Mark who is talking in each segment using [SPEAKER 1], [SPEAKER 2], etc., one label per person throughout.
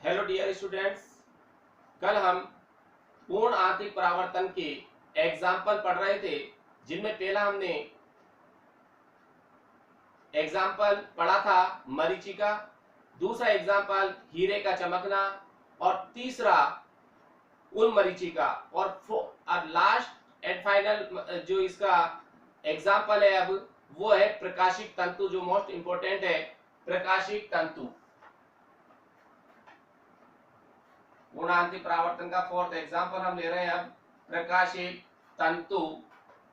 [SPEAKER 1] Hello dear students, कल हम पूर्ण आंतरिक परावर्तन के एग्जाम्पल पढ़ रहे थे, जिनमें पहला हमने एग्जाम्पल पढ़ा था मरीचिका, दूसरा एग्जाम्पल हीरे का चमकना और तीसरा उन मरीचिका और लास्ट एंड फाइनल जो इसका एग्जाम्पल है अब वो है प्रकाशिक तंतु, जो मोस्ट इंपोर्टेंट है। प्रकाशिक तंतु पूर्ण आंतरिक परावर्तन का फोर्थ एग्जाम्पल हम ले रहे हैं अब प्रकाशिक तंतु,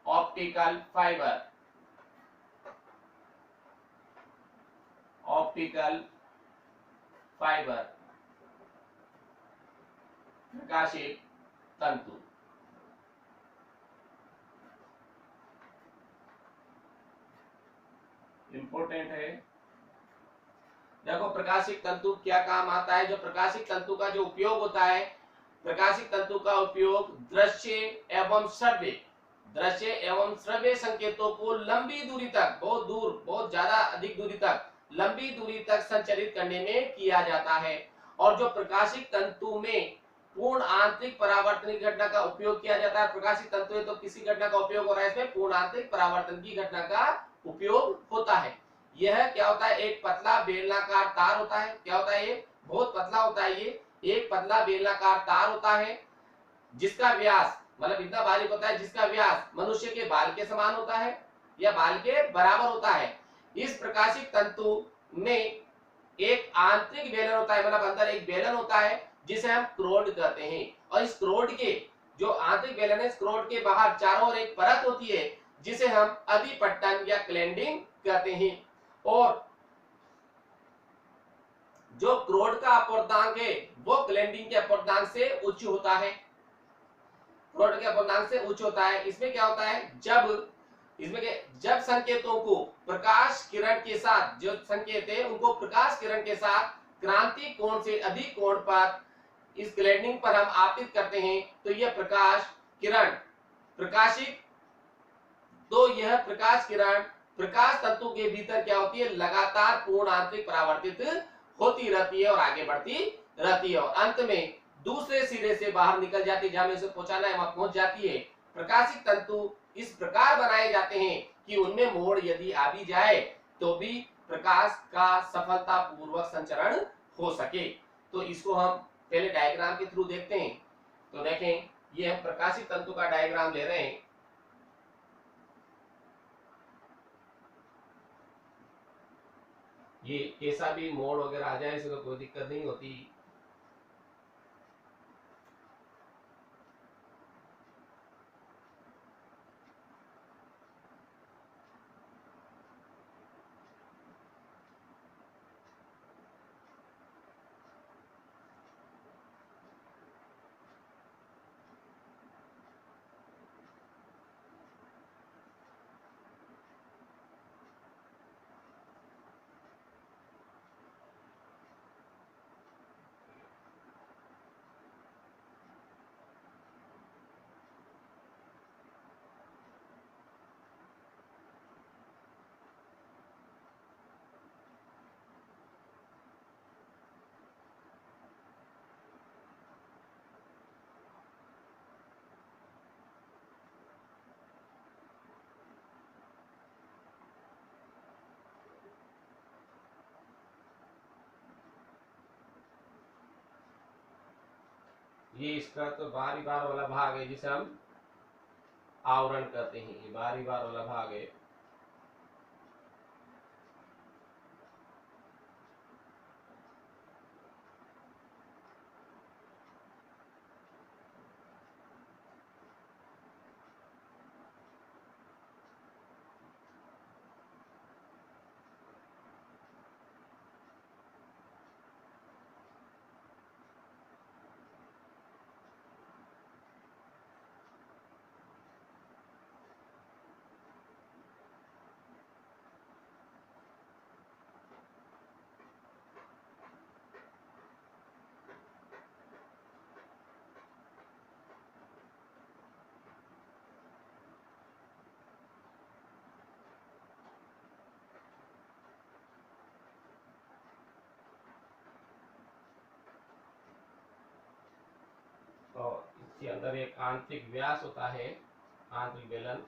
[SPEAKER 1] ऑप्टिकल फाइबर। ऑप्टिकल फाइबर, प्रकाशिक तंतु। इंपोर्टेंट है। देखो प्रकाशिक तंतु क्या काम आता है। जो प्रकाशिक तंतु का जो उपयोग होता है, प्रकाशिक तंतु का उपयोग दृश्य एवं श्रव्य संकेतों को लंबी दूरी तक, बहुत दूर, बहुत ज्यादा अधिक दूरी तक, लंबी दूरी तक संचरित करने में किया जाता है। और जो प्रकाशिक तंतु में पूर्ण आंतरिक परावर्तन की घटना का उपयोग किया जाता है, प्रकाशिक तंतु है तो किसी घटना का उपयोग हो रहा है, इसमें पूर्ण आंतरिक परावर्तन की घटना का उपयोग होता है। यह क्या होता है, एक पतला बेलनाकार तार होता है। क्या होता है, ये बहुत पतला होता है। ये एक पतला बेलनाकार तार होता है जिसका व्यास, मतलब इतना बारीक होता है जिसका व्यास मनुष्य के बाल के समान होता है या बाल के बराबर होता है। इस प्रकाशिक तंतु में एक आंतरिक बेलन होता है, मतलब अंदर एक बेलन होता है जिसे हम क्रोड कहते हैं। और इस क्रोड के जो आंतरिक बेलन है, इस क्रोड के बाहर चारों ओर एक परत होती है जिसे हम अधिपट्टन या क्लैंडिंग कहते हैं। और जो क्रोड का अपवर्तनांक है वो क्लैंडिंग के अपवर्तनांक से उच्च होता है। क्रोड के अपवर्तनांक से उच्च होता है। इसमें क्या होता है, जब संकेतों को प्रकाश किरण के साथ, जो संकेत है उनको प्रकाश किरण के साथ क्रांति कोण से अधिक कोण पर इस क्लैंडिंग पर हम आपतित करते हैं तो यह प्रकाश किरण प्रकाशिक, तो यह प्रकाश किरण प्रकाश तंतु के भीतर क्या होती है, लगातार पूर्ण आंतरिक परावर्तित होती रहती है और आगे बढ़ती रहती है और अंत में दूसरे सिरे से बाहर निकल जाती है, जहां हमें उसे पहुंचाना है वहां पहुंच जाती है। प्रकाशिक तंतु इस प्रकार बनाए जाते हैं कि उनमें मोड़ यदि आ भी जाए तो भी प्रकाश का सफलतापूर्वक संचरण हो सके। तो इसको हम पहले डायग्राम के थ्रू देखते हैं। तो देखें, ये हम प्रकाशिक तंतु का डायग्राम ले रहे हैं। ये कैसा भी मोड़ वगैरह आ जाए, इसमें कोई दिक्कत नहीं होती। ये इसका तो बारी बार वाला भाग है जिसे हम आवरण कहते हैं। ये बारी बार वाला भाग है। इसके अंदर एक आंतरिक व्यास होता है, आंतरिक बेलन।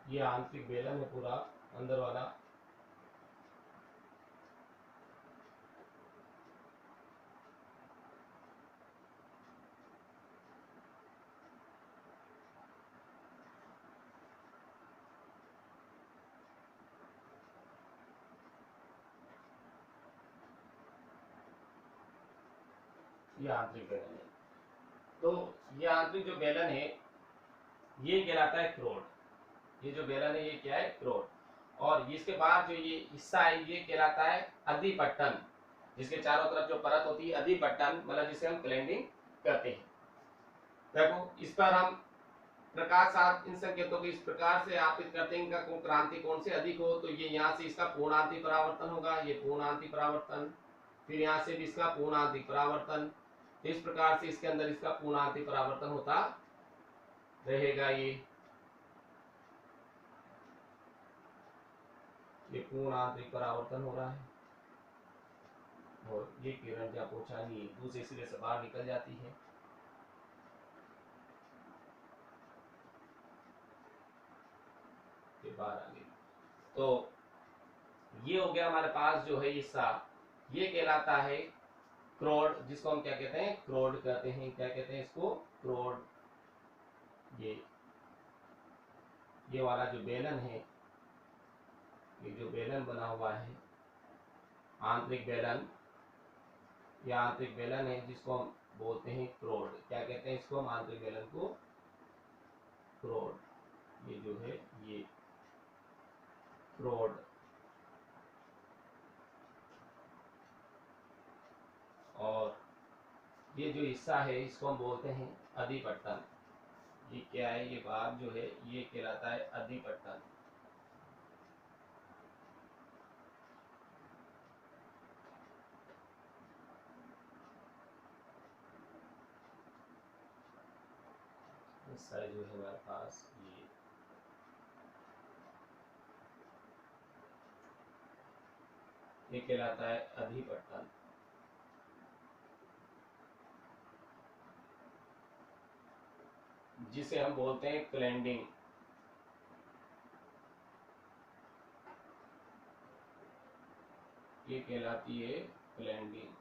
[SPEAKER 1] ये आंतरिक बेलन है पूरा अंदर वाला। ये आंतरिक बेलन है। तो ये आंतरिक जो बेलन है ये कहलाता है क्रोड। ये जो बेलन है ये क्या है? क्रोड। और इसके बाद जो ये हिस्सा है ये कहलाता है अधिपट्टन, जिसके चारों तरफ जो परत होती है अधिपट्टन, मतलब जिसे हम क्लैंडिंग कहते हैं। देखो इस पर हम प्रकाश साथ इन संकेतों को इस प्रकार से आपित करते हैं, इनका क्रांति कोण से अधिक हो तो ये यहाँ से इसका पूर्णांति परावर्तन होगा, ये पूर्णांति परावर्तन, फिर यहाँ से भी इसका पूर्णांति परावर्तन। इस प्रकार से इसके अंदर इसका पूर्णांति परावर्तन होता रहेगा। ये पूर्णांतरिक परावर्तन हो रहा है और ये किरण जब पहुंचानी दूसरे सिरे से बाहर निकल जाती है। फिर बाहर आ गई। तो ये हो गया हमारे पास जो है हिस्सा, ये कहलाता है क्रोड, जिसको हम क्या कहते हैं? क्रोड कहते हैं। क्या कहते हैं इसको? क्रोड। ये वाला जो बेलन है, ये जो बेलन बना हुआ है आंतरिक बेलन, ये आंतरिक बेलन है जिसको हम बोलते हैं क्रोड। क्या कहते हैं इसको? हम आंतरिक बेलन को क्रोड। ये जो है ये क्रोड। और ये जो हिस्सा है इसको हम बोलते हैं अधिपट्टन। ये क्या है? ये भाग जो है ये कहलाता है अधिपट्टन। हिस्सा जो है हमारे पास ये कहलाता है अधिपट्टन। जिसे हम बोलते हैं क्लैंडिंग। ये कहलाती है क्लैंडिंग।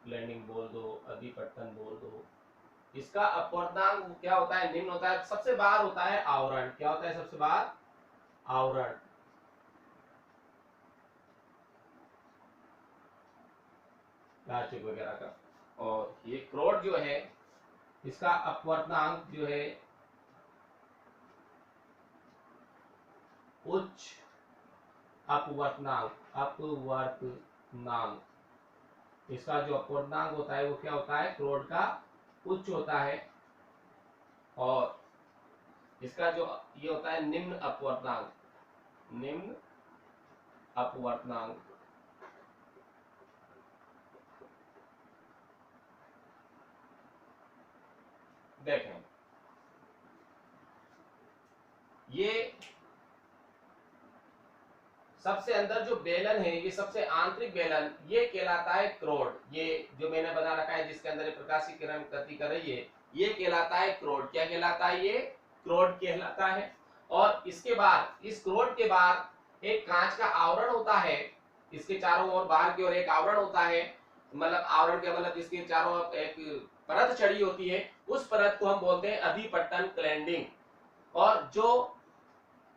[SPEAKER 1] क्लैंडिंग बोल दो, अधिपट्टन बोल दो। इसका अपवर्तनांक क्या होता है? निम्न होता है। सबसे बाहर होता है आवरण। क्या होता है सबसे बाहर? आवरण। प्लास्टिक वगैरह का। और ये क्रोड जो है इसका अपवर्तनांक जो है उच्च अपवर्तनांक। इसका जो अपवर्तनांक होता है वो क्या होता है? क्रोड का उच्च होता है। और इसका जो ये होता है निम्न अपवर्तनांक। निम्न अपवर्तनांक। देखें ये सबसे अंदर जो बेलन है, ये सबसे आंतरिक बेलन, ये कहलाता है क्रोड। ये जो मैंने बना रखा है जिसके अंदर प्रकाश की किरण गति कर रही है, ये कहलाता है क्रोड। क्या कहलाता है? ये क्रोड कहलाता है। और इसके बाद, इस क्रोड के बाद एक कांच का आवरण होता है, इसके चारों ओर बाहर की ओर एक आवरण होता है, मतलब आवरण के मतलब इसके चारों ओर एक परत चढ़ी होती है, उस परत को हम बोलते हैं अधिपट्टन क्लैंडिंग। और जो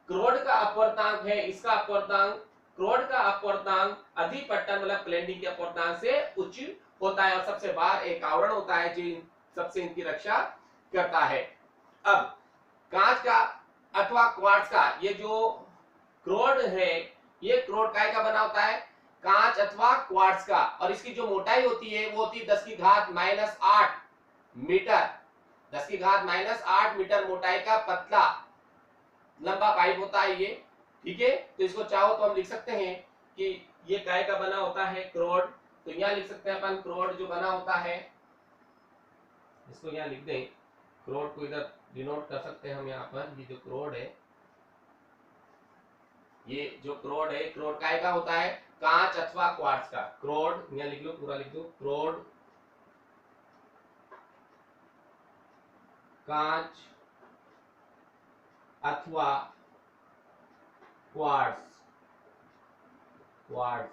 [SPEAKER 1] क्रोड का अपवर्तनांक है, इसका अपवर्तनांक, क्रोड का अपवर्तनांक अधिपट्टन मतलब क्लैंडिंग के अपवर्तनांक से उच्च होता है, और सबसे बाहर एक आवरण होता है जो सबसे इनकी रक्षा करता है। अब कांच का अथवा क्वार्ट्ज का ये जो क्रोड है, ये क्रोड काय का बना होता है, कांच अथवा क्वार्ट्ज का, और इसकी जो मोटाई होती है वो होती है 10 की घात -8 मीटर, 10 की घात -8 मीटर मोटाई का पतला लंबा पाइप होता है ये। ठीक है, तो इसको चाहो तो हम लिख सकते हैं कि ये काय का बना होता है, क्रोड। तो यहां लिख सकते हैं अपन, क्रोड जो बना होता है, इसको यहां लिख दें, क्रोड को इधर डिनोट कर सकते हैं हम यहाँ पर। ये जो क्रोड है, ये जो क्रोड है, क्रोड काय का होता है, कांच अथवा क्वार्ट्ज का। क्रोड यहाँ लिख लो, पूरा लिख दो, क्रोड कांच अथवा क्वार्ट्ज, क्वार्ट्ज,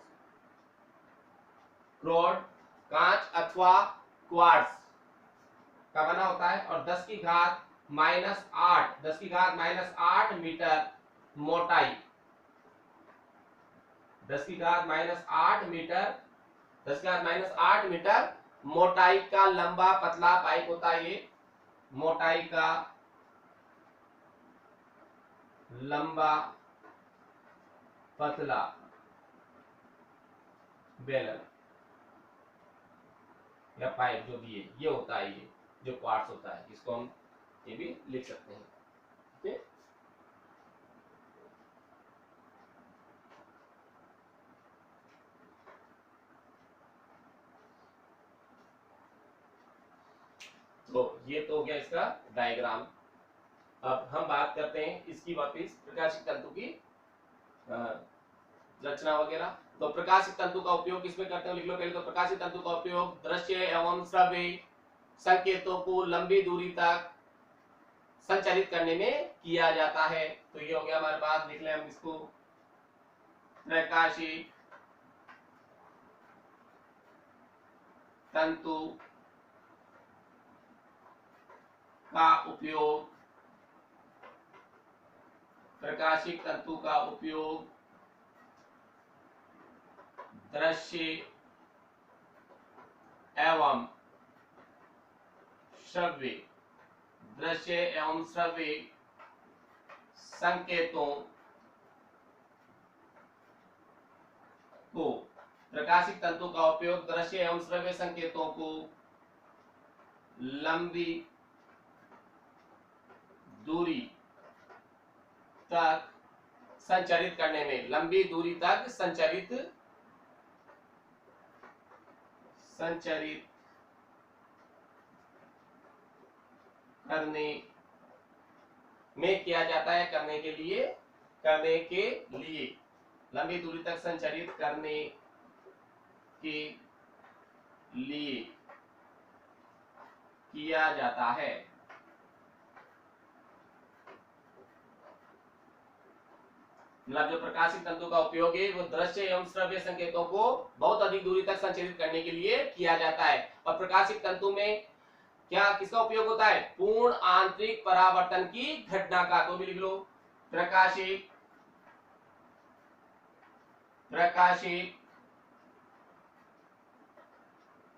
[SPEAKER 1] क्रोड कांच अथवा क्वार्ट्ज का बना होता है, और 10 की घात -8, 10 की घात -8 मीटर मोटाई, 10 की घात -8 मीटर, 10 की घात -8 मीटर मोटाई का लंबा पतला पाइप होता है ये, मोटाई का लंबा पतला बेलन या पाइप जो भी है, ये होता है, ये जो क्वार्ट्ज होता है, इसको हम ये भी लिख सकते हैं। ठीक है, तो ये तो हो गया इसका डायग्राम। अब हम बात करते हैं इसकी वापिस प्रकाशिक तंतु की रचना वगैरह। तो प्रकाशिक तंतु का उपयोग किसमें करते हैं, लिख लो पहले। तो प्रकाशिक तंतु का उपयोग दृश्य एवं श्रव्य संकेतों को लंबी दूरी तक संचारित करने में किया जाता है। तो ये हो गया हमारे पास, लिख लें हम इसको, प्रकाशिक तंतु का उपयोग, प्रकाशिक तंतु का उपयोग दृश्य एवं श्रव्य, दृश्य एवं श्रव्य संकेतों को, प्रकाशिक तंतु का उपयोग दृश्य एवं श्रव्य संकेतों को लंबी दूरी तक संचारित करने में, लंबी दूरी तक संचारित करने में किया जाता है, करने के लिए लंबी दूरी तक संचारित करने के लिए किया जाता है। मतलब जो प्रकाशिक तंतु का उपयोग है वो दृश्य एवं श्रव्य संकेतों को बहुत अधिक दूरी तक संचारित करने के लिए किया जाता है। और प्रकाशिक तंतु में क्या किसका उपयोग होता है, पूर्ण आंतरिक परावर्तन की घटना का। तो भी लिख लो, प्रकाशिक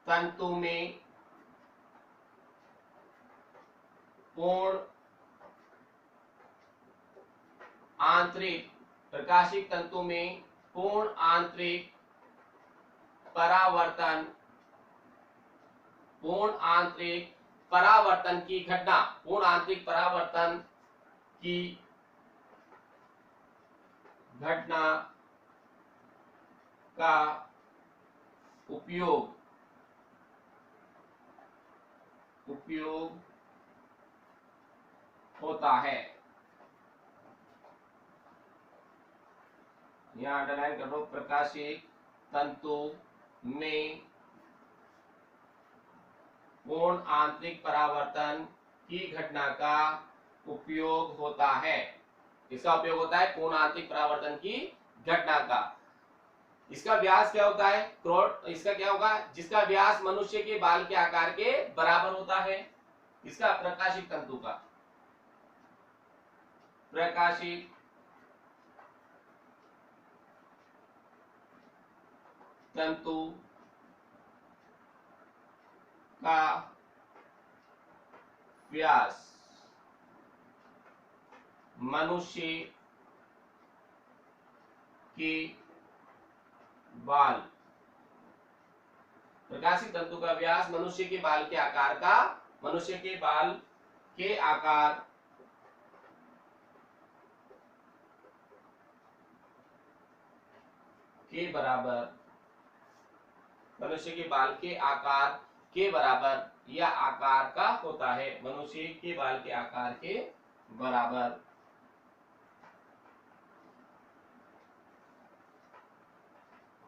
[SPEAKER 1] तंतु में पूर्ण आंतरिक, प्रकाशिक तंतु में पूर्ण आंतरिक परावर्तन, पूर्ण आंतरिक परावर्तन की घटना, पूर्ण आंतरिक परावर्तन की घटना का उपयोग होता है। यहां अंडरलाइन कर दो, प्रकाशिक तंतु में पूर्ण आंतरिक परावर्तन की घटना का उपयोग होता है। इसका उपयोग होता है पूर्ण आंतरिक परावर्तन की घटना का। इसका व्यास क्या होता है, करोड़, इसका क्या होगा, जिसका व्यास मनुष्य के बाल के आकार के बराबर होता है। इसका प्रकाशिक तंतु का, प्रकाशिक तंतु का व्यास मनुष्य के बाल, प्रकाशिक तंतु का व्यास मनुष्य के बाल के आकार का, मनुष्य के बाल के आकार के बराबर, मनुष्य के बाल के आकार के बराबर या आकार का होता है, मनुष्य के बाल के आकार के बराबर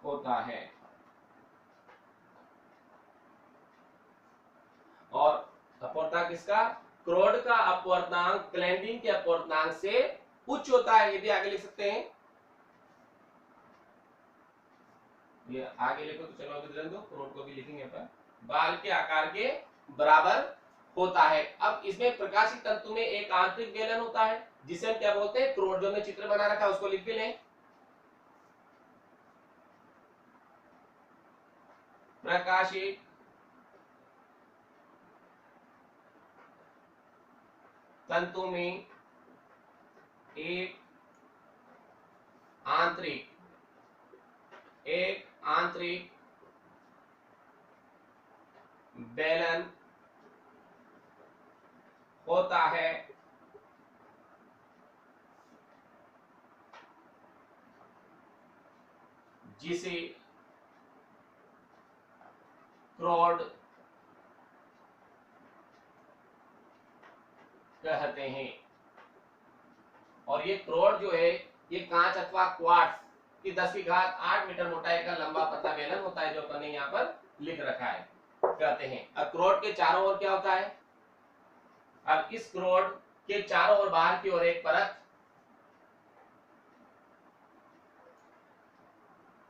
[SPEAKER 1] होता है। और अपवर्तनांक किसका, क्रोड का अपवर्तनांक क्लैंडिंग के अपवर्तनांक से उच्च होता है। ये भी आगे लिख सकते हैं, ये आगे लिखो तो चलो अभी रहने दो, क्रोड को भी लिखेंगे अपन, बाल के आकार के बराबर होता है। अब इसमें प्रकाशिक तंतु में एक आंतरिक बेलन होता है जिसे हम क्या बोलते हैं, क्रोड। जो मैं चित्र बना रखा है उसको लिख भी लें, प्रकाशिक तंतु में एक आंतरिक बेलन होता है जिसे क्रोड कहते हैं। और ये क्रोड जो है ये कांच अथवा क्वार्ट्ज की 10⁸ मीटर मोटाई का लंबा पतला बेलन होता है, जो अपन ने यहाँ पर लिख रखा है, कहते हैं। अब क्रोड के चारों ओर क्या होता है, अब इस क्रोड के चारों ओर बाहर की ओर एक परत,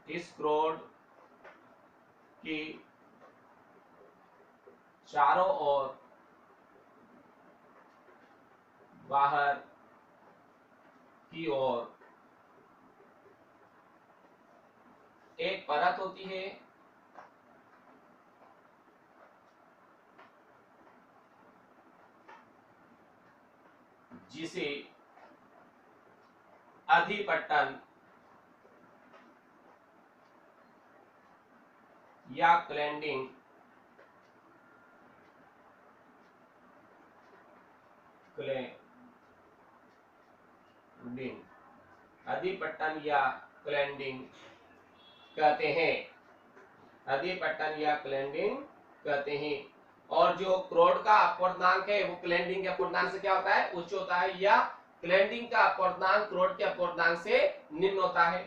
[SPEAKER 1] इस क्रोड की चारों ओर बाहर की ओर एक परत होती है जिसे अधिपट्टन या क्लैंडिंग अधिपट्टन या क्लैंडिंग कहते हैं, अधिपट्टन या क्लैंडिंग कहते हैं। और जो क्रोड का अपवर्तनांक है वो क्लैंडिंग के अपवर्तनांक से क्या होता है, उच्च होता है, या क्लैंडिंग का अपवर्तनांक क्रोड के अपवर्तनांक से निम्न होता है।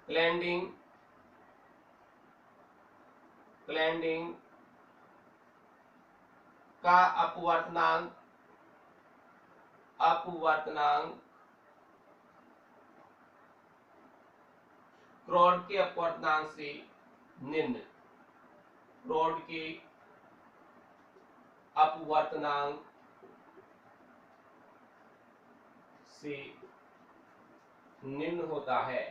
[SPEAKER 1] क्लैंडिंग का अपवर्तनांक क्रोड के अपवर्तनांक से निम्न, क्रोड के अपवर्तनांक से निम्न होता है।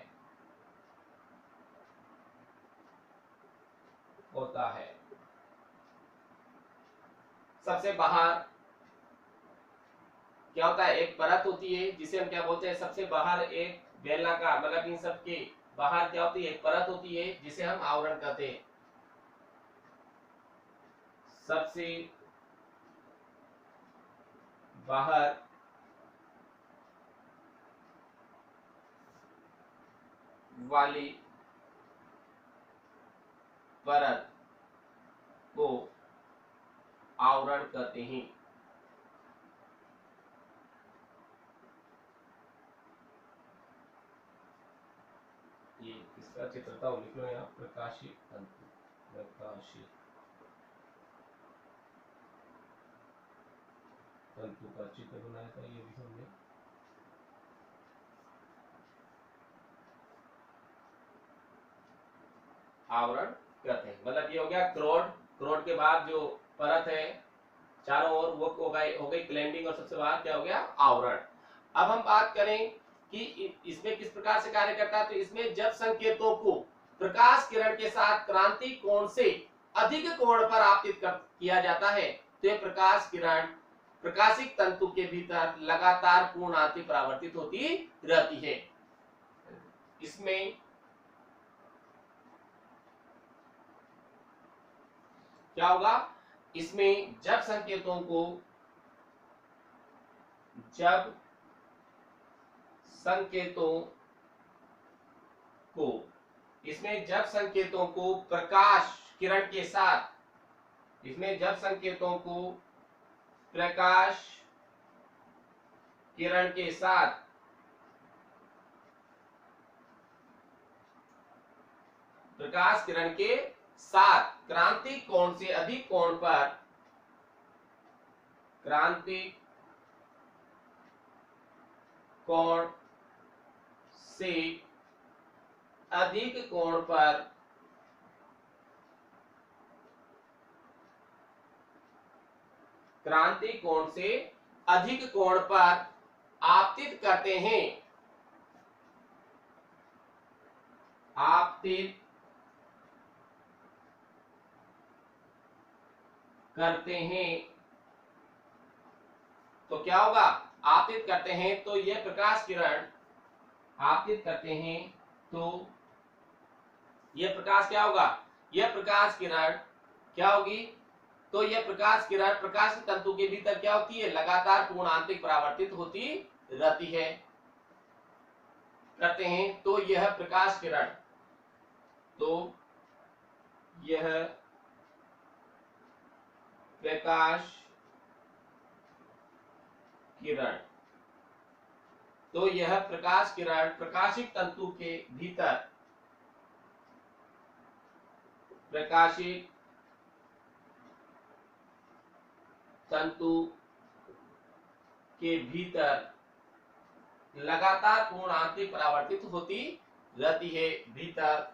[SPEAKER 1] सबसे बाहर क्या होता है, एक परत होती है जिसे हम क्या बोलते हैं, सबसे बाहर एक बेलनाकार, मतलब इन सब के बाहर क्या होती है, एक परत होती है जिसे हम आवरण कहते हैं। सबसे बाहर वाली परत को आवरण कहते हैं। ये इसका चित्र था, लिख लो यहाँ, प्रकाशिक तंतु, प्रकाशिक तंतु का चित्र बनाया था, ये भी हमने। आवरण करते हैं। मतलब ये हो गया क्रोड, क्रोड के बाद जो परत है चारों ओर वो हो गई क्लैंडिंग, और सबसे बाहर क्या हो गया आवरण। अब हम बात करें कि इसमें किस प्रकार से कार्य करता है। तो इसमें जब संकेतों को प्रकाश किरण के साथ क्रांति कोण से अधिक कोण पर आपतित किया जाता है तो यह प्रकाश किरण प्रकाशिक तंतु के भीतर लगातार पूर्णांति परावर्तित होती रहती है। इसमें क्या होगा, इसमें जब संकेतों को इसमें जब संकेतों को प्रकाश किरण के साथ इसमें जब संकेतों को प्रकाश किरण के साथ क्रांतिक कोण से अधिक कोण पर क्रांतिक कोण से अधिक कोण पर क्रांतिक कोण से अधिक कोण पर आपतित करते हैं तो क्या होगा, आपतित करते हैं तो यह प्रकाश किरण आपतित करते हैं तो यह प्रकाश क्या होगा, यह प्रकाश किरण क्या होगी, तो यह प्रकाश किरण प्रकाश तंतु के भीतर क्या होती है, लगातार पूर्णांतिक परावर्तित होती रहती है करते हैं। तो यह प्रकाश किरण प्रकाशिक तंतु के भीतर लगातार पूर्णांतिक परावर्तित होती रहती है। भीतर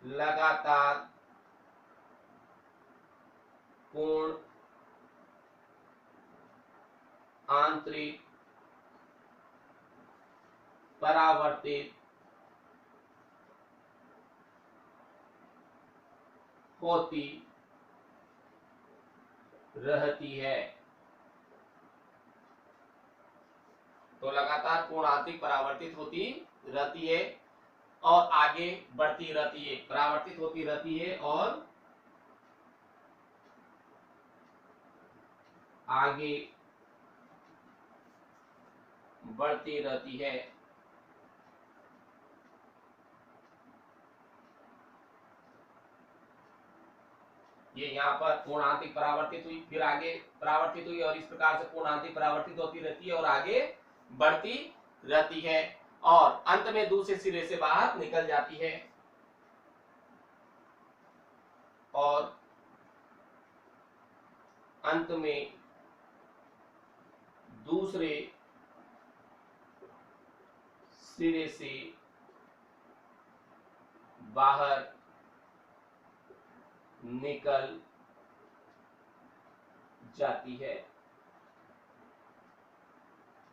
[SPEAKER 1] लगातार पूर्ण आंतरिक परावर्तित होती रहती है। तो लगातार पूर्णांतिक परावर्तित होती रहती है और आगे बढ़ती रहती है, परावर्तित होती रहती है और आगे बढ़ती रहती है। ये यहाँ पर पूर्णांतिक परावर्तित हुई, फिर आगे परावर्तित हुई और इस प्रकार से पूर्णांतिक परावर्तित होती रहती है और आगे बढ़ती रहती है और अंत में दूसरे सिरे से बाहर निकल जाती है और अंत में दूसरे सिरे से बाहर निकल जाती है।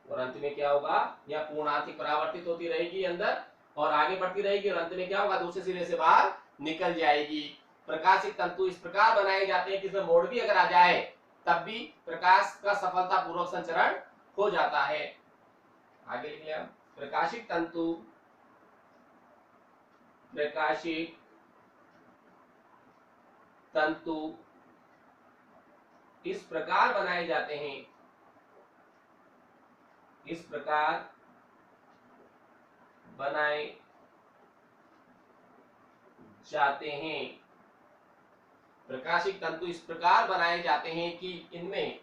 [SPEAKER 1] और अंत में क्या होगा, यह पूर्णांतिक परावर्तित होती रहेगी अंदर और आगे बढ़ती रहेगी और अंत में क्या होगा, दूसरे सिरे से बाहर निकल जाएगी। प्रकाशिक तंतु इस प्रकार बनाए जाते हैं कि इसमें मोड़ भी अगर आ जाए तब भी प्रकाश का सफलतापूर्वक संचरण हो जाता है। आगे लिख लिया, प्रकाशिक तंतु इस प्रकार बनाए जाते हैं, इस प्रकार बनाए जाते हैं, प्रकाशिक तंतु इस प्रकार बनाए जाते हैं कि उनमें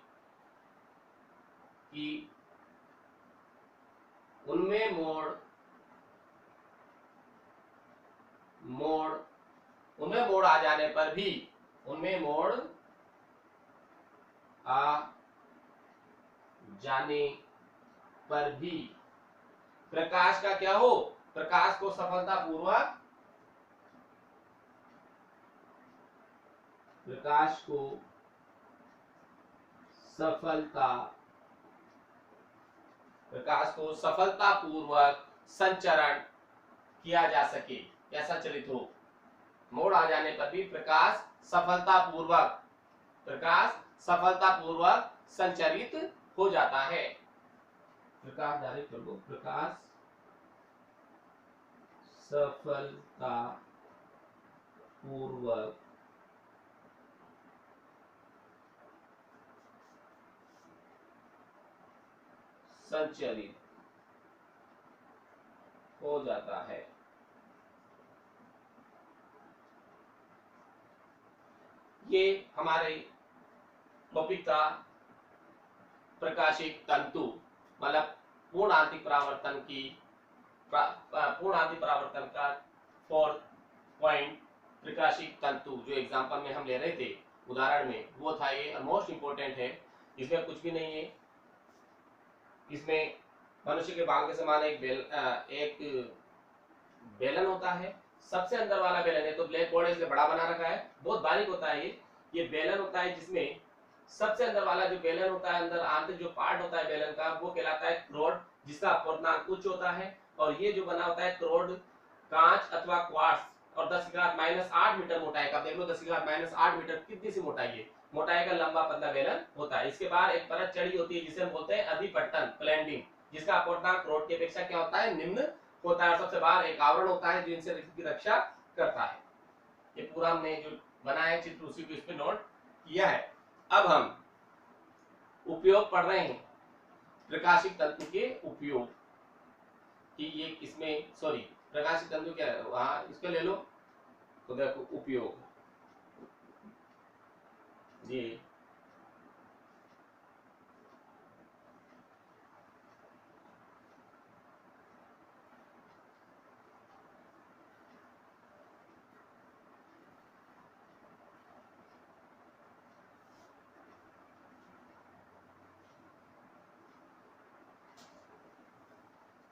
[SPEAKER 1] मोड़ आ जाने पर भी, उनमें मोड़ आ जाने पर भी प्रकाश का क्या हो, प्रकाश को सफलतापूर्वक प्रकाश को सफलतापूर्वक संचरण किया जा सके या संचलित हो। मोड़ आ जाने पर भी प्रकाश सफलतापूर्वक संचरित हो जाता है। प्रकाश डायरेक्ट कर दो, प्रकाश सफलतापूर्वक संचरित हो जाता है। ये हमारे टॉपिक था प्रकाशिक तंतु, मतलब पूर्ण आंतरिक परावर्तन का 4 पॉइंट प्रकाशिक तंतु जो एग्जांपल में हम ले रहे थे, उदाहरण में, वो था ये। मोस्ट इंपोर्टेंट है, इसमें कुछ भी नहीं है। इसमें मनुष्य के बाल के समान एक बेलन होता है। सबसे अंदर वाला बेलन है, तो ब्लैक बोर्ड है इसलिए बड़ा बना रखा है, बहुत बारीक होता है ये बेलन होता है, जिसमें सबसे अंदर वाला जो बेलन होता है, अंदर आंतरिक जो पार्ट होता है बेलन का, वो कहलाता है क्रोड, जिसका अपवर्तनांक उच्च होता है। और ये जो बना होता है क्रोड कांच अथवा क्वार्ट्ज, और 10⁻⁸ मीटर मोटाई का, देख लो 10⁻⁸ मीटर कितनी सी मोटाई है, मोटाई का लंबा पतला बेलन होता है। इसके बाद एक परत चढ़ी होती है जिसे हम बोलते हैं अधिपट्टन, प्लेंडिंग, जिसका अपवर्तनांक क्रोड की अपेक्षा क्या होता है, निम्न होता है। सबसे बाहर एक आवरण होता है जो इनसे की रक्षा करता है। ये पूरा हमने जो बनाया है चित्र, उसी को इस पे नोट किया है। अब हम उपयोग पढ़ रहे हैं, प्रकाशिक तंतु के उपयोग कि ये इसमें, सॉरी, प्रकाशिक तंतु क्या है, वहां इसको ले लो, तो देखो उपयोग ये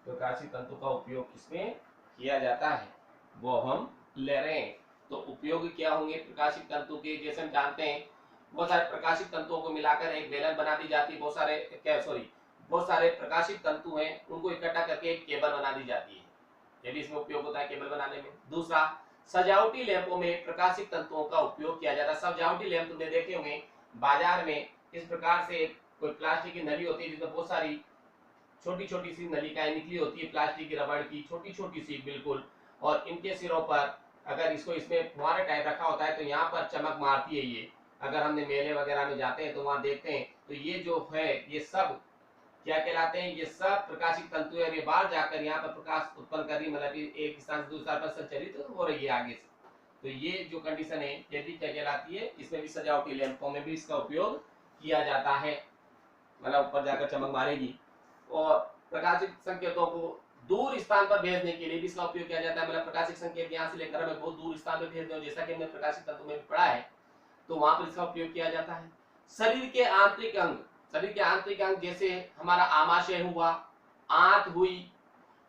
[SPEAKER 1] प्रकाशिक तंतु का उपयोग किसमें किया जाता है, वो हम ले रहे हैं। तो उपयोग क्या होंगे प्रकाशिक तंतु के, जैसे हम जानते हैं बहुत सारे प्रकाशिक तंतुओं को मिलाकर एक बेलन बना दी जाती है। बहुत सारे प्रकाशिक तंतु हैं, उनको इकट्ठा करके एक केबल बना दी जाती है। ये भी इसमें उपयोग होता है केबल बनाने में। दूसरा, सजावटी लैंपों में प्रकाशिक तंतुओं का उपयोग किया जाता है। सजावटी लैंप तुमने देखे होंगे बाजार में, इस प्रकार से कोई प्लास्टिक की नली होती है जिसमें बहुत सारी छोटी छोटी सी नलिकाएं निकली होती है, प्लास्टिक की, रबड़ की, छोटी छोटी सी बिल्कुल, और इनके सिरों पर अगर इसको इसमें फुहारा टाइप रखा होता है तो यहाँ पर चमक मारती है ये। अगर हमने मेले वगैरह में जाते हैं तो वहां देखते हैं, तो ये जो है ये सब क्या कहलाते हैं, ये सब प्रकाशिक तंतु है। ये बाहर जाकर यहाँ पर प्रकाश उत्पन्न कर रही, मतलब एक स्थान से दूसरे स्थान पर संचरित हो रही है आगे से। तो ये जो कंडीशन है ये भी क्या कहलाती है, इसमें भी सजावटी लैंपों में भी इसका उपयोग किया जाता है, मतलब ऊपर जाकर चमक मारेगी। और प्रकाशिक संकेतों को दूर स्थान पर भेजने के लिए भी इसका उपयोग किया जाता है, मतलब प्रकाशिक संकेत यहाँ से लेकर हमें बहुत दूर स्थान पर भेजते हैं, जैसा कि हमने प्रकाशिक तंतु में भी पढ़ा है, तो वहां पर इसका उपयोग किया जाता है। शरीर के आंतरिक अंग जैसे हमारा आमाशय हुआ, आंत हुई,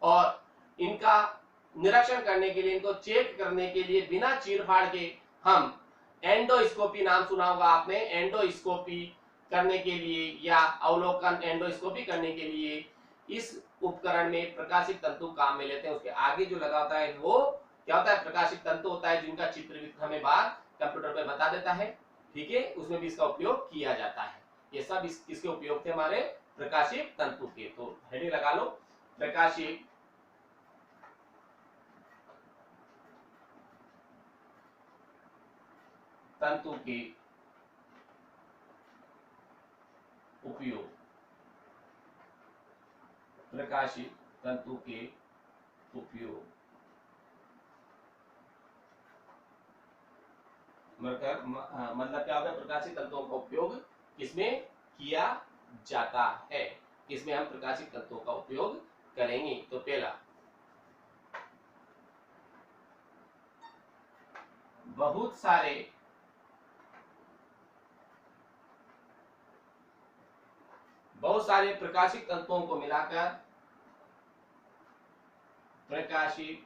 [SPEAKER 1] और इनका निरीक्षण करने के लिए, इनको चेक करने के लिए बिना चीरफाड़ के हम एंडोस्कोपी, नाम सुना होगा आपने, एंडोस्कोपी करने के लिए या अवलोकन एंडोस्कोपी करने के लिए इस उपकरण में प्रकाशिक तंतु काम में लेते हैं। उसके आगे जो लगा होता है वो क्या होता है, प्रकाशिक तंतु होता है, जिनका चित्र हमें बाहर कंप्यूटर पे बता देता है। ठीक है, उसमें भी इसका उपयोग किया जाता है। ये सब किसके उपयोग थे, हमारे प्रकाशिक तंतु के। तो हेडिंग लगा लो, प्रकाशिक तंतु के उपयोग, प्रकाशिक तंतु के उपयोग, मतलब क्या होता है, प्रकाशिक तंतुओं का उपयोग किसमें किया जाता है, किसमें हम प्रकाशिक तंतुओं का उपयोग करेंगे। तो पहला, बहुत सारे प्रकाशिक तंतुओं को मिलाकर प्रकाशिक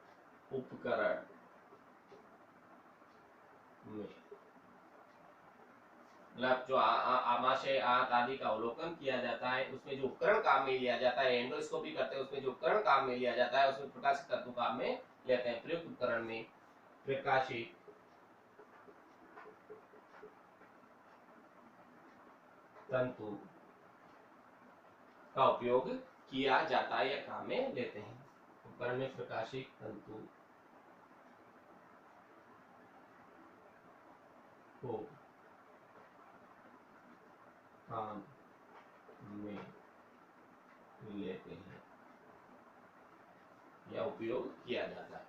[SPEAKER 1] उपकरण में, मतलब जो आमाशय आंत आदि का अवलोकन किया जाता है उसमें जो उपकरण काम में लिया जाता है, एंडोस्कोपी करते हैं उसमें जो उपकरण काम में लिया जाता है उसमें प्रकाशित तंतु काम में लेते हैं। प्रयुक्त उपकरण में प्रकाशित तंतु का उपयोग किया जाता है या काम में लेते हैं। उपकरण में प्रकाशित तंतु को काम में लेते हैं या उपयोग किया जाता है।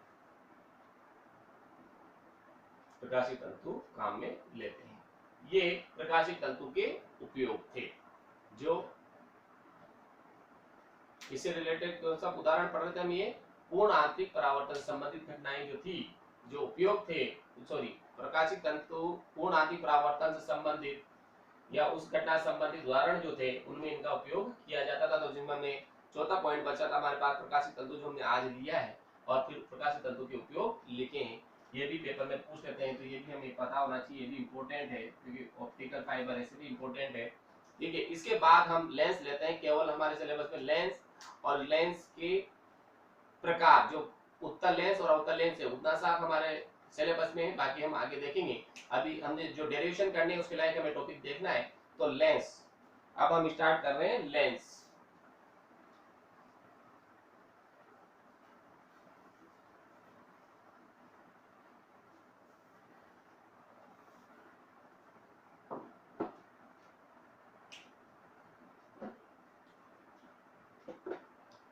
[SPEAKER 1] प्रकाशित तंतु काम में लेते हैं, ये प्रकाशित तंतु के उपयोग थे। जो इससे रिलेटेड सब उदाहरण पढ़ रहे थे हम, ये पूर्ण आंतरिक परावर्तन संबंधित घटनाएं जो थी, जो उपयोग थे, सॉरी प्रकाशित तंतु पूर्ण आंतरिक परावर्तन से संबंधित या उस घटना संबंधित उदाहरण जो थे उनमें इनका उपयोग किया जाता था। तो जिनमें हमने चौथा पॉइंट बचा था हमारे पास प्रकाशित तंतु, जो हमने आज लिया है, और फिर प्रकाशित तंतु के उपयोग लिखे हैं। ये भी पेपर में पूछ लेते हैं तो ये भी हमें पता होना चाहिए, ये भी इंपॉर्टेंट है क्योंकि ऑप्टिकल फाइबर ऐसे भी इंपॉर्टेंट है। ठीक है, इसके बाद हम लेंस लेते हैं। केवल हमारे सिलेबस में लेंस और लेंस के प्रकार, जो उत्तल लेंस और अवतल लेंस है, उतना सा हमारे सिलेबस में है, बाकी हम आगे देखेंगे। अभी हमने जो डेरिवेशन करनी है उसके लायक हमें टॉपिक देखना है। तो लेंस, अब हम स्टार्ट कर रहे हैं लेंस।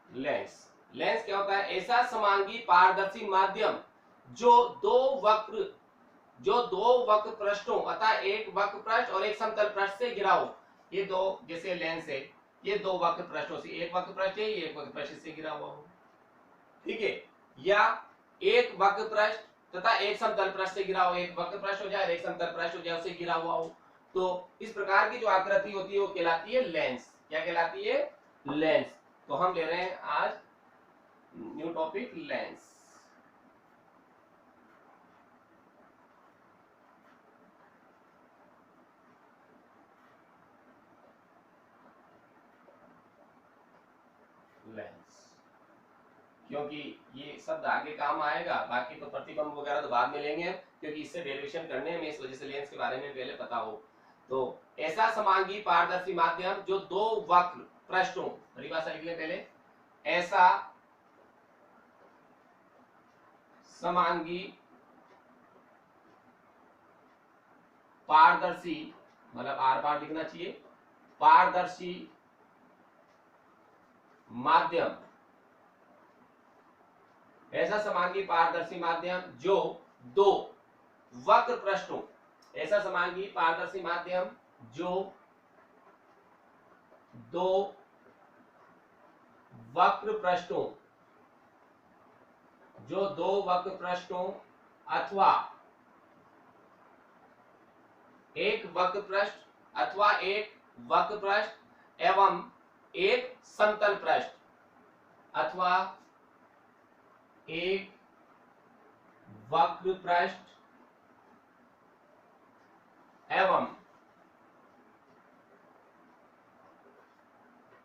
[SPEAKER 1] लेंस, लेंस क्या होता है? ऐसा समांगी पारदर्शी माध्यम जो दो वक्र पृष्ठों अतः एक वक्र पृष्ठ और एक समतल पृष्ठ से घिरा हो। ये दो, जैसे लेंस है, ये दो वक्र पृष्ठों से, एक वक्र पृष्ठ है, ये एक वक्र पृष्ठ से घिरा हुआ हो, ठीक है, या एक वक्र पृष्ठ तथा एक समतल पृष्ठ से घिरा हो, एक वक्र पृष्ठ हो जाए एक समतल पृष्ठ हो जाए, उससे घिरा हुआ हो। तो इस प्रकार की जो आकृति होती है वो कहलाती है लेंस। क्या कहलाती है? लेंस। तो हम ले रहे हैं आज न्यू टॉपिक लेंस। लेंस, क्योंकि ये शब्द आगे काम आएगा, बाकी तो प्रतिबिंब वगैरह तो बाद में लेंगे, क्योंकि इससे डेरिवेशन करने में, इस वजह से लेंस के बारे में पहले पता हो। तो ऐसा समांगी पारदर्शी माध्यम जो दो वक्र पृष्ठों, परिभाषा लिख ले पहले, ऐसा समांगी पारदर्शी, मतलब आर पार लिखना चाहिए, पारदर्शी माध्यम, ऐसा समांगी पारदर्शी माध्यम जो दो वक्र पृष्ठों, ऐसा समांगी पारदर्शी माध्यम जो दो वक्र पृष्ठों, जो दो वक्र पृष्ठों अथवा एक वक्र पृष्ठ अथवा एक वक्र पृष्ठ एवं एक समतल पृष्ठ अथवा एक वक्र पृष्ठ एवं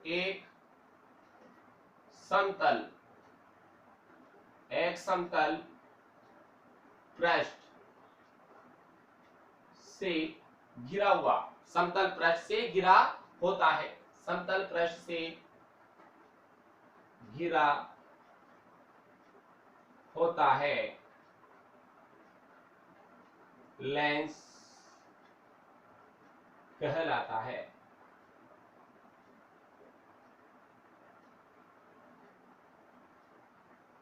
[SPEAKER 1] एक समतल पृष्ठ से घिरा हुआ, समतल पृष्ठ से घिरा होता है, समतल पृष्ठ से घिरा होता है, लेंस कहलाता है।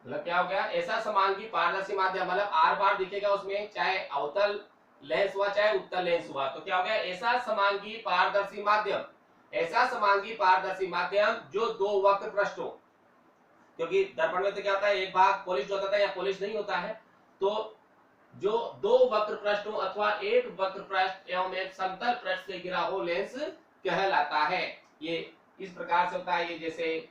[SPEAKER 1] मतलब क्या हो गया? ऐसा समांगी पारदर्शी माध्यम, मतलब आर पार दिखेगा उसमें, चाहे अवतल लेंस हुआ चाहे उत्तल लेंस हुआ, तो क्या हो गया? ऐसा समांगी पारदर्शी माध्यम, ऐसा समांगी पारदर्शी माध्यम जो दो वक्र पृष्ठों, क्योंकि दर्पण में तो क्या होता है, एक भाग पॉलिश होता है या पॉलिश नहीं होता है, तो जो दो वक्र पृष्ठों अथवा एक वक्र पृष्ठ एवं एक समतल पृष्ठ से घिरा हो लेंस कहलाता है। ये इस प्रकार से होता है, ये जैसे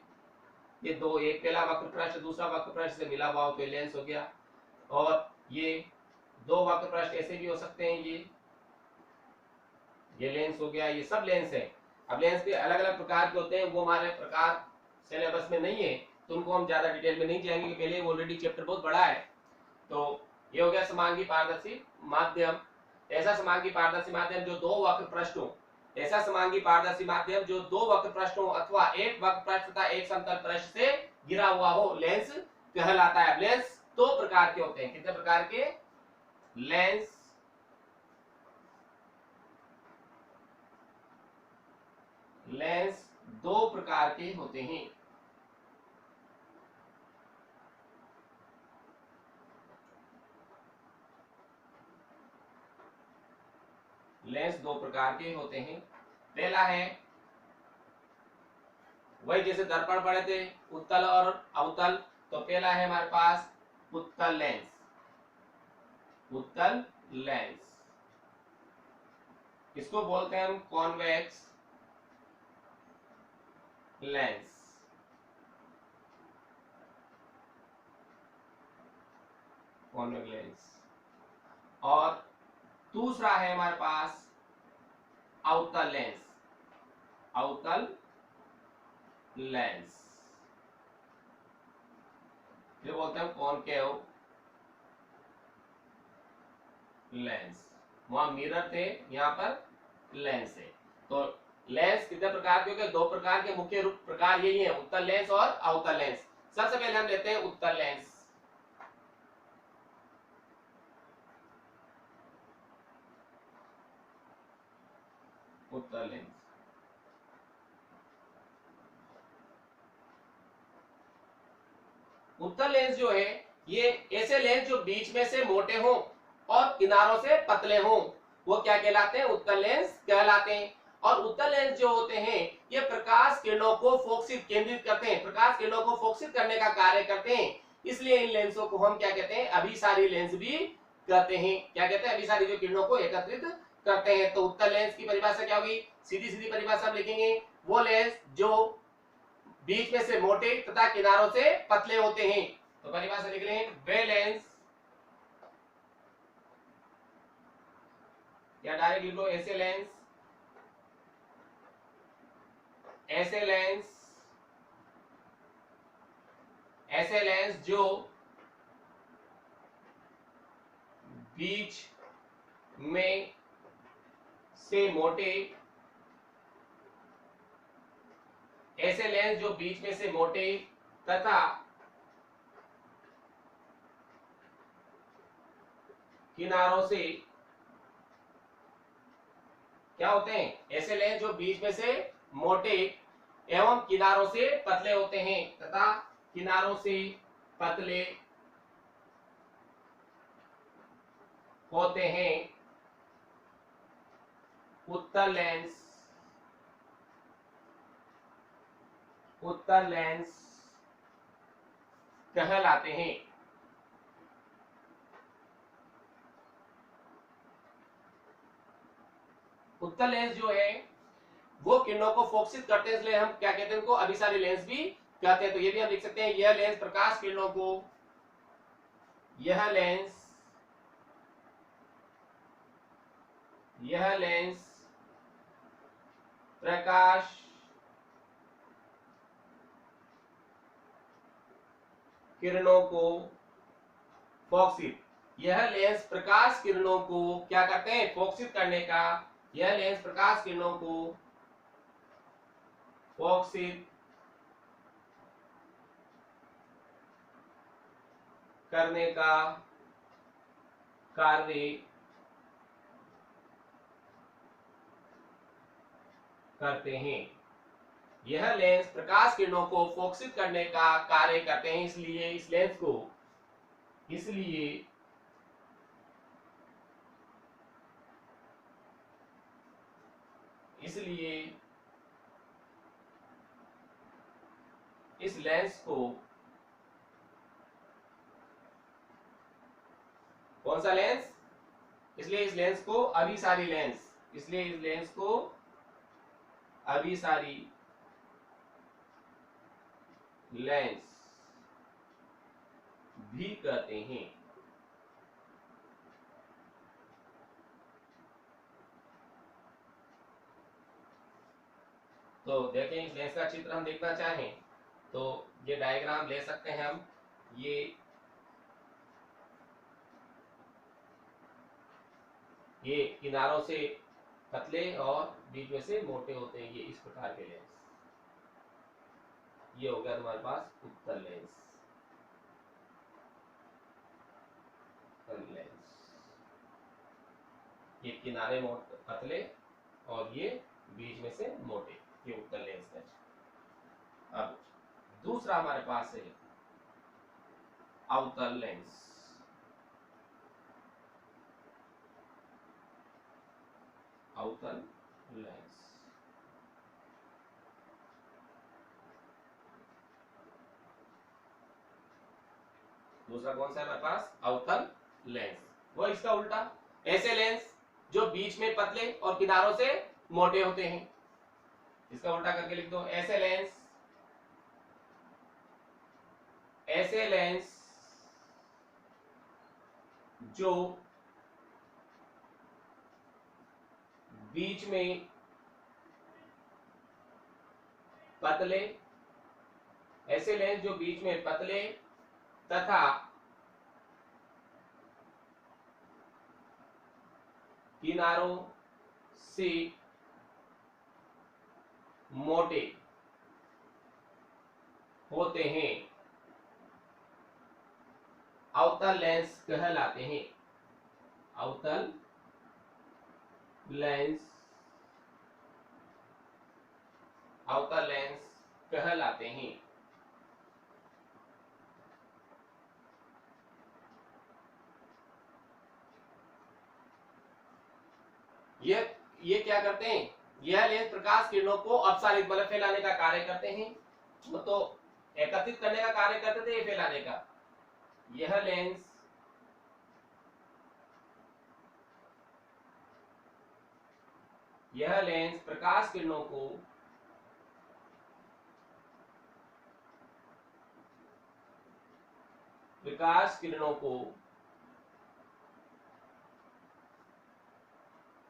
[SPEAKER 1] ये दो, एक पहला वक्र पृष्ठ दूसरा वक्र पृष्ठ से मिला हुआ हो तो लेंस हो गया, और ये दो वक्र पृष्ठ ऐसे भी हो सकते हैं। ये लेंस हो गया, ये सब लेंस है। अब लेंस के अलग अलग प्रकार के होते हैं, वो हमारे प्रकार सिलेबस में नहीं है, तो उनको हम ज्यादा डिटेल में नहीं जाएंगे, पहले ऑलरेडी चैप्टर बहुत बड़ा है। तो ये हो गया समांगी पारदर्शी माध्यम। ऐसा समांगी पारदर्शी माध्यम जो दो वक्र पृष्ठ हो, ऐसा समांगी पारदर्शी माध्यम जो दो वक्र पृष्ठ हो अथवा एक वक्र पृष्ठ तथा एक समतल पृष्ठ से घिरा हुआ हो, लेंस कहलाता है। लेंस दो प्रकार के होते हैं। कितने प्रकार के? लेंस दो प्रकार के होते हैं। लेंस दो प्रकार के होते हैं। पहला है वही जैसे दर्पण पढ़े थे, उत्तल और अवतल। तो पहला है हमारे पास उत्तल लेंस। उत्तल लेंस इसको बोलते हैं हम कॉन्वेक्स लेंस। Convex lens. और दूसरा है हमारे पास अवतल लेंस। अवतल लेंस जो बोलते हैं कॉनकेव लेंस। वहां मिरर थे, यहाँ पर लेंस है। तो लेंस कितने प्रकार के हो गए? दो प्रकार के मुख्य रूप प्रकार यही है, उत्तल लेंस और अवतल लेंस। सबसे पहले हम लेते हैं उत्तल लेंस। उत्तल लेंस उत्तल लेंस जो है, ये ऐसे लेंस जो बीच में से मोटे हों और किनारों से पतले हों, वो क्या कहलाते हैं? उत्तल लेंस कहलाते हैं। और उत्तल लेंस जो होते हैं, ये प्रकाश किरणों को फोकसित केंद्रित करते हैं, प्रकाश किरणों को फोकसित करने का कार्य करते हैं। इसलिए इन लेंसों को हम क्या कहते हैं? अभिसारी लेंस भी कहते हैं। क्या कहते हैं? अभिसारी, जो किरणों को एकत्रित करते हैं। तो उत्तल लेंस की परिभाषा क्या होगी? सीधी सीधी परिभाषा हम लिखेंगे, वो लेंस जो बीच में से मोटे तथा किनारों से पतले होते हैं। तो परिभाषा लिख लें, वे लेंस, या डायरेक्ट लिख लो ऐसे लेंस, ऐसे लेंस, ऐसे लेंस जो बीच में से मोटे, ऐसे लेंस जो बीच में से मोटे तथा किनारों से क्या होते हैं? ऐसे लेंस जो बीच में से मोटे एवं किनारों से पतले होते हैं तथा किनारों से पतले होते हैं, उत्तल लेंस, उत्तल लेंस कहलाते हैं। उत्तल लेंस जो है वो किरणों को फोकसित करते हैं, इसलिए हम क्या कहते हैं? उनको अभिसारी लेंस भी कहते हैं। तो ये भी हम लिख सकते हैं, यह लेंस प्रकाश किरणों को, यह लेंस, यह लेंस प्रकाश किरणों को फोकसित, यह लेंस प्रकाश किरणों को क्या करते हैं? फोकसित करने का, यह लेंस प्रकाश किरणों को फोकसित करने का कार्य करते हैं। यह लेंस प्रकाश किरणों को फोकसित करने का कार्य करते हैं, इसलिए इस लेंस को, इसलिए इसलिए इस लेंस को, कौन सा लेंस? इसलिए इस लेंस को अभिसारी लेंस, इसलिए इस लेंस को अभिसारी लेंस भी कहते हैं। तो देखें इस लेंस का चित्र हम देखना चाहें तो ये डायग्राम ले सकते हैं हम। ये किनारों से पतले और बीच में से मोटे होते हैं, ये इस प्रकार के लेंस। ये हो गया तुम्हारे पास उत्तल लेंस। लेंस ये किनारे पतले और ये बीच में से मोटे, ये उत्तल लेंस है। अब दूसरा हमारे पास है अवतल लेंस। अवतल लेंस दूसरा कौन सा है हमारे पास? अवतल लेंस। वो इसका उल्टा, ऐसे लेंस जो बीच में पतले और किनारों से मोटे होते हैं। इसका उल्टा करके लिख दो, ऐसे लेंस जो बीच में पतले, ऐसे लेंस जो बीच में पतले तथा किनारों से मोटे होते हैं, अवतल लेंस कहलाते हैं। अवतल लेंस कहलाते हैं। ये क्या करते हैं? यह लेंस प्रकाश किरणों को अपसारित मतलब फैलाने का कार्य करते हैं। वो तो एकत्रित करने का कार्य करते थे, ये फैलाने का। यह लेंस प्रकाश किरणों को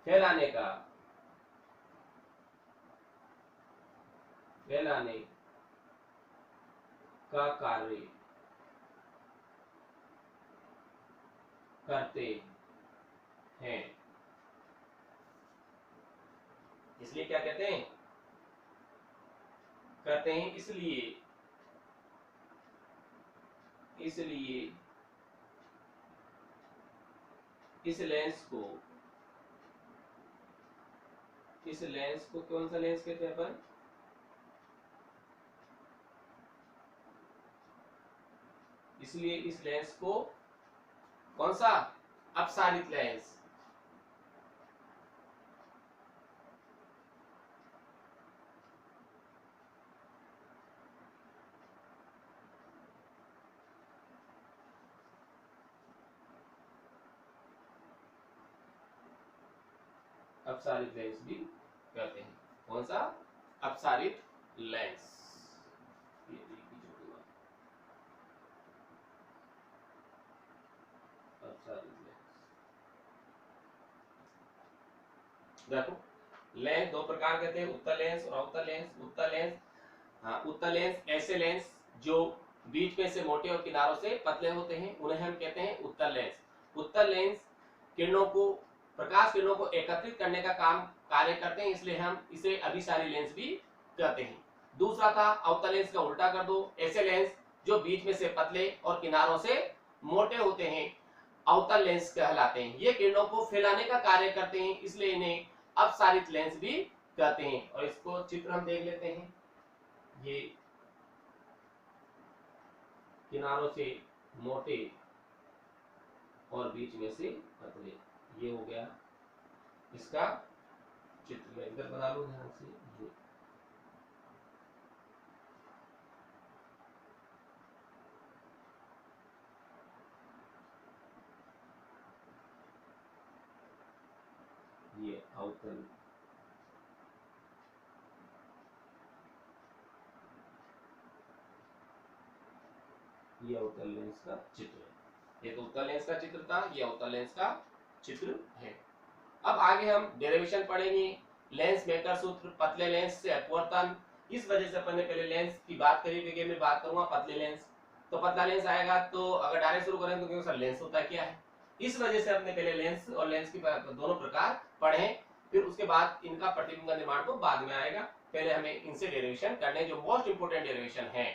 [SPEAKER 1] फैलाने का कार्य करते हैं। इसलिए क्या कहते हैं? करते हैं इसलिए इस लेंस को कौन सा लेंस कहते हैं अपन? इसलिए इस लेंस को कौन सा? अपसारित लेंस। अपसारित लेंस भी कहते हैं। कौन सा? अपसारित लेंस। देखो लेंस दो प्रकार के थे, उत्तल लेंस और अवतल लेंस। उत्तल लेंस ऐसे लेंस जो बीच में से मोटे और किनारों से पतले होते हैं, उन्हें हम कहते हैं उत्तल लेंस। उत्तल लेंस प्रकाश किरणों को एकत्रित करने का कार्य करते हैं, इसलिए हम इसे अभिसारी लेंस भी कहते हैं। दूसरा था अवतल लेंस का उल्टा कर दो, ऐसे लेंस जो बीच में से पतले और किनारों से मोटे होते हैं, अवतल लेंस कहलाते हैं। ये किरणों को फैलाने का कार्य करते हैं, इसलिए इन्हें अपसारित लेंस भी कहते हैं। और इसको चित्र हम देख लेते हैं। ये किनारों से मोटे और बीच में से पतले, ये हो गया इसका चित्र। मैं इधर बना लूं ध्यान से। ये अवतल लेंस का चित्र है। ये तो उत्तल लेंस का चित्र था, ये अवतल लेंस का चित्र है। अब आगे हम डेरिवेशन पढ़ेंगे लेंस मेकर सूत्र, पतले लेंस से अपवर्तन। इस वजह से अपन ने पहले लेंस की बात करी, क्योंकि मैं बात करूंगा पतले लेंस, तो पतला लेंस आएगा। तो अगर डायरेक्ट शुरू करें तो क्योंकि सर लेंस होता क्या है, इस वजह से हमने पहले लेंस और लेंस की दोनों प्रकार पढ़े, फिर उसके बाद इनका प्रतिबिंब का निर्माण तो बाद में आएगा, पहले हमें इनसे डेरिवेशन करने, जो मोस्ट इंपोर्टेंट डेरिवेशन है।